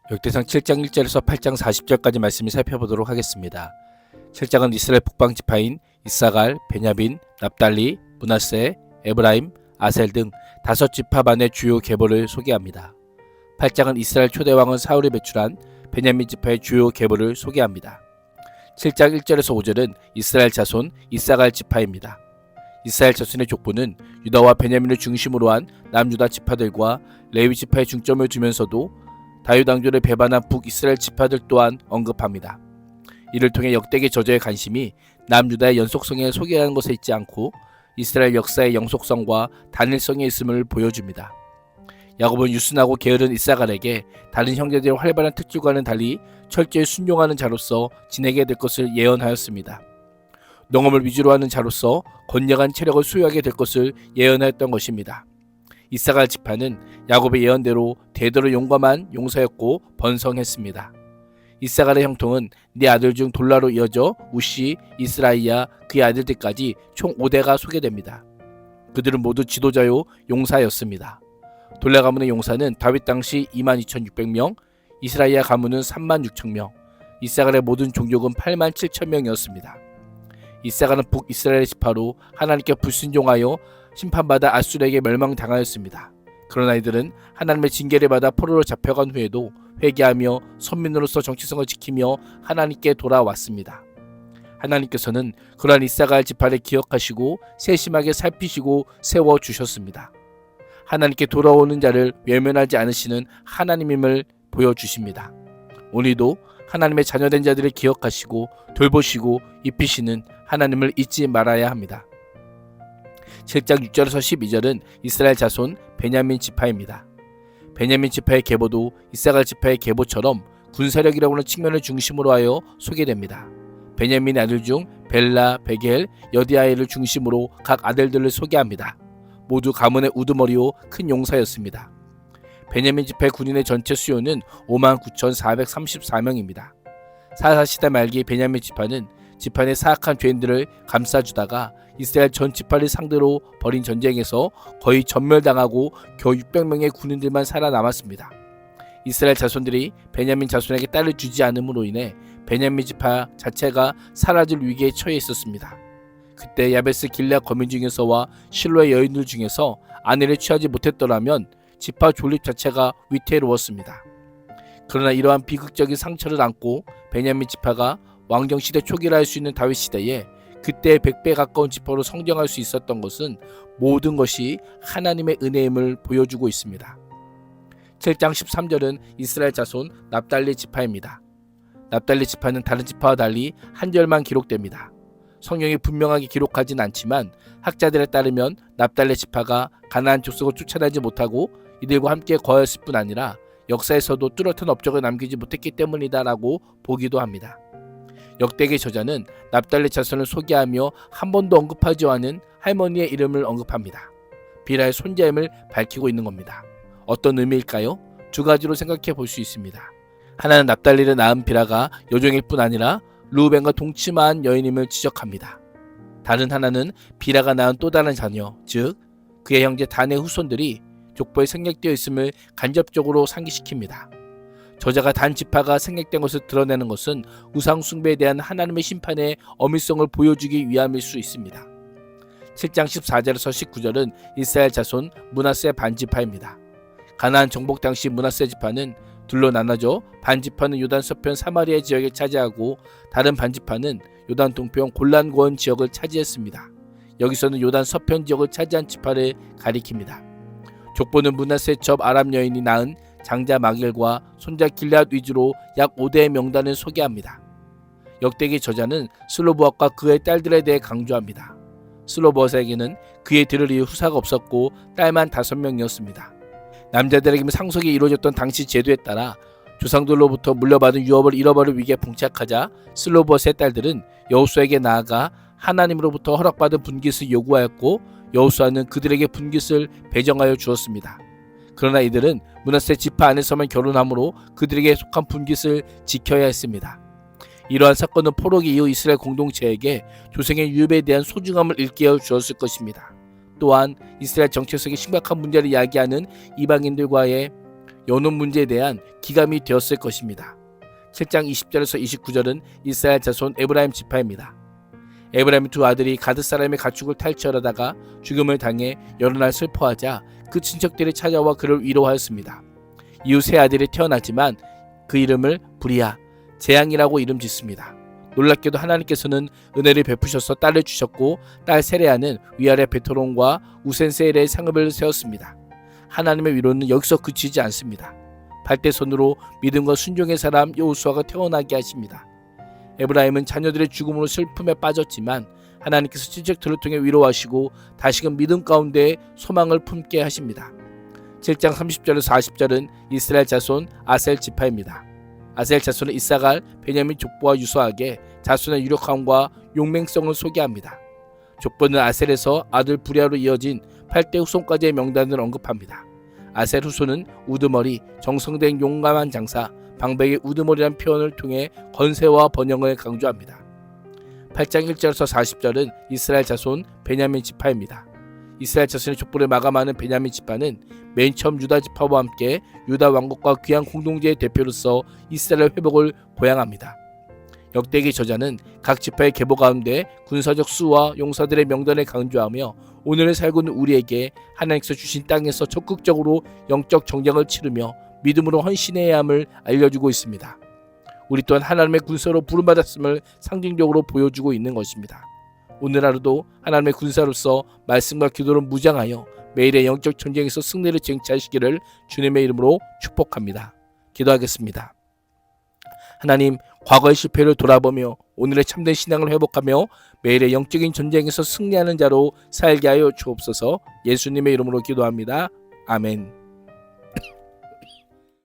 역대상 7장 1절에서 8장 40절까지 말씀을 살펴보도록 하겠습니다. 7장은 이스라엘 북방 지파인 이사갈, 베냐민, 납달리, 므낫세, 에브라임, 아셀 등 5지파만의 주요 계보를 소개합니다. 8장은 이스라엘 초대왕은 사울이 배출한 베냐민 지파의 주요 계보를 소개합니다. 7장 1절에서 5절은 이스라엘 자손 이사갈 지파입니다. 이스라엘 자손의 족보는 유다와 베냐민을 중심으로 한 남유다 지파들과 레위 지파에 중점을 두면서도 다윗 왕조를 배반한 북이스라엘 지파들 또한 언급합니다. 이를 통해 역대기 저자의 관심이 남유다의 연속성에 소개하는 것에 있지 않고 이스라엘 역사의 영속성과 단일성에 있음을 보여줍니다. 야곱은 유순하고 게으른 이사갈에게 다른 형제들의 활발한 특질과는 달리 철저히 순종하는 자로서 지내게 될 것을 예언하였습니다. 농업을 위주로 하는 자로서 건강한 체력을 소유하게 될 것을 예언하였던 것입니다. 이사갈 지파는 야곱의 예언대로 대대로 용감한 용사였고 번성했습니다. 이사갈의 형통은 네 아들 중 돌라로 이어져 우시, 이스라이야, 그의 아들들까지 총 5대가 소개됩니다. 그들은 모두 지도자요 용사였습니다. 돌라 가문의 용사는 다윗 당시 22,600명, 이스라이야 가문은 36,000명, 이사갈의 모든 종족은 87,000명이었습니다. 이사갈은 북이스라엘 지파로 하나님께 불순종하여 심판받아 아수르에게 멸망당하였습니다. 그러나 이들은 하나님의 징계를 받아 포로로 잡혀간 후에도 회개하며 선민으로서 정체성을 지키며 하나님께 돌아왔습니다. 하나님께서는 그러한 이사갈 지파를 기억하시고 세심하게 살피시고 세워주셨습니다. 하나님께 돌아오는 자를 외면하지 않으시는 하나님임을 보여주십니다. 오늘도 하나님의 자녀된 자들을 기억하시고 돌보시고 입히시는 하나님을 잊지 말아야 합니다. 7장 6절에서 12절은 이스라엘 자손 베냐민 지파입니다. 베냐민 지파의 계보도 이사갈 지파의 계보처럼 군사력이라고 하는 측면을 중심으로 하여 소개됩니다. 베냐민의 아들 중 벨라, 베겔, 여디아엘을 중심으로 각 아들들을 소개합니다. 모두 가문의 우두머리요 큰 용사였습니다. 베냐민 지파의 군인의 전체 수요는 59,434명입니다. 사사시대 말기 베냐민 지파는 지파 내 사악한 죄인들을 감싸주다가 이스라엘 전 지파를 상대로 벌인 전쟁에서 거의 전멸당하고 겨우 600명의 군인들만 살아남았습니다. 이스라엘 자손들이 베냐민 자손에게 딸을 주지 않음으로 인해 베냐민 지파 자체가 사라질 위기에 처해 있었습니다. 그때 야베스 길앗 거민 중에서와 실로의 여인들 중에서 아내를 취하지 못했더라면 지파 존립 자체가 위태로웠습니다. 그러나 이러한 비극적인 상처를 안고 베냐민 지파가 왕정시대 초기라 할 수 있는 다윗 시대에 그때의 100배 가까운 지파로 성장할 수 있었던 것은 모든 것이 하나님의 은혜임을 보여주고 있습니다. 7장 13절은 이스라엘 자손 납달리 지파입니다. 납달리 지파는 다른 지파와 달리 한 절만 기록됩니다. 성경이 분명하게 기록하진 않지만 학자들에 따르면 납달리 지파가 가나안 족속을 쫓아내지 못하고 이들과 함께 거하였을 뿐 아니라 역사에서도 뚜렷한 업적을 남기지 못했기 때문이다라고 보기도 합니다. 역대기 저자는 납달리 자손을 소개하며 한 번도 언급하지 않은 할머니의 이름을 언급합니다. 비라의 손자임을 밝히고 있는 겁니다. 어떤 의미일까요? 두 가지로 생각해 볼 수 있습니다. 하나는 납달리를 낳은 비라가 여종일 뿐 아니라 르우벤과 동침한 여인임을 지적합니다. 다른 하나는 비라가 낳은 또 다른 자녀, 즉 그의 형제 단의 후손들이 족보에 생략되어 있음을 간접적으로 상기시킵니다. 저자가 단 지파가 생략된 것을 드러내는 것은 우상 숭배에 대한 하나님의 심판의 엄밀성을 보여주기 위함일 수 있습니다. 7장 14절에서 19절은 이스라엘 자손 므낫세 반지파입니다. 가나안 정복 당시 므낫세 지파는 둘로 나눠져 반지파는 요단 서편 사마리아 지역을 차지하고 다른 반지파는 요단 동편 골란고원 지역을 차지했습니다. 여기서는 요단 서편 지역을 차지한 지파를 가리킵니다. 족보는 므낫세 첩 아람 여인이 낳은 장자 마길과 손자 길앗 위주로 약 5대의 명단을 소개합니다. 역대기 저자는 슬로브앗과 그의 딸들에 대해 강조합니다. 슬로브앗에게는 그의 들을 이을 후사가 없었고 딸만 5명이었습니다. 남자들에게는 상속이 이루어졌던 당시 제도에 따라 조상들로부터 물려받은 유업을 잃어버릴 위기에 봉착하자 슬로브앗의 딸들은 여호수아에게 나아가 하나님으로부터 허락받은 분깃을 요구하였고 여호수아는 그들에게 분깃을 배정하여 주었습니다. 그러나 이들은 므낫세 지파 안에서만 결혼하므로 그들에게 속한 분깃을 지켜야 했습니다. 이러한 사건은 포로기 이후 이스라엘 공동체에게 조상의 유업에 대한 소중함을 일깨워 주었을 것입니다. 또한 이스라엘 정체성의 심각한 문제를 야기하는 이방인들과의 연원 문제에 대한 기감이 되었을 것입니다. 7장 20절에서 29절은 이스라엘 자손 에브라임 지파입니다. 에브라임의 두 아들이 가드 사람의 가축을 탈취하려다가 죽음을 당해 여러 날 슬퍼하자 그 친척들이 찾아와 그를 위로하였습니다. 이후 세 아들이 태어나지만 그 이름을 브리아, 재앙이라고 이름 짓습니다. 놀랍게도 하나님께서는 은혜를 베푸셔서 딸을 주셨고 딸 세레아는 위아래 베토론과 우센세엘의 상급을 세웠습니다. 하나님의 위로는 여기서 그치지 않습니다. 발대손으로 믿음과 순종의 사람 여호수아가 태어나게 하십니다. 에브라임은 자녀들의 죽음으로 슬픔에 빠졌지만 하나님께서 친척들을 통해 위로하시고 다시금 믿음 가운데 소망을 품게 하십니다. 7장 30절에서 40절은 이스라엘 자손 아셀 지파입니다. 아셀 자손은 이사갈, 베냐민 족보와 유사하게 자손의 유력함과 용맹성을 소개합니다. 족보는 아셀에서 아들 브리아로 이어진 8대 후손까지의 명단을 언급합니다. 아셀 후손은 우두머리, 정성된 용감한 장사, 방백의 우두머리란 표현을 통해 건세와 번영을 강조합니다. 8장 1절에서 40절은 이스라엘 자손 베냐민 지파입니다. 이스라엘 자손의 족보를 마감하는 베냐민 지파는 맨 처음 유다 지파와 함께 유다 왕국과 귀한 공동체의 대표로서 이스라엘 회복을 보양합니다. 역대기 저자는 각 지파의 계보 가운데 군사적 수와 용사들의 명단을 강조하며 오늘을 살고 있는 우리에게 하나님께서 주신 땅에서 적극적으로 영적 정장을 치르며 믿음으로 헌신해야 함을 알려주고 있습니다. 우리 또한 하나님의 군사로 부름받았음을 상징적으로 보여주고 있는 것입니다. 오늘 하루도 하나님의 군사로서 말씀과 기도로 무장하여 매일의 영적 전쟁에서 승리를 쟁취하시기를 주님의 이름으로 축복합니다. 기도하겠습니다. 하나님, 과거의 실패를 돌아보며 오늘의 참된 신앙을 회복하며 매일의 영적인 전쟁에서 승리하는 자로 살게 하여 주옵소서. 예수님의 이름으로 기도합니다. 아멘.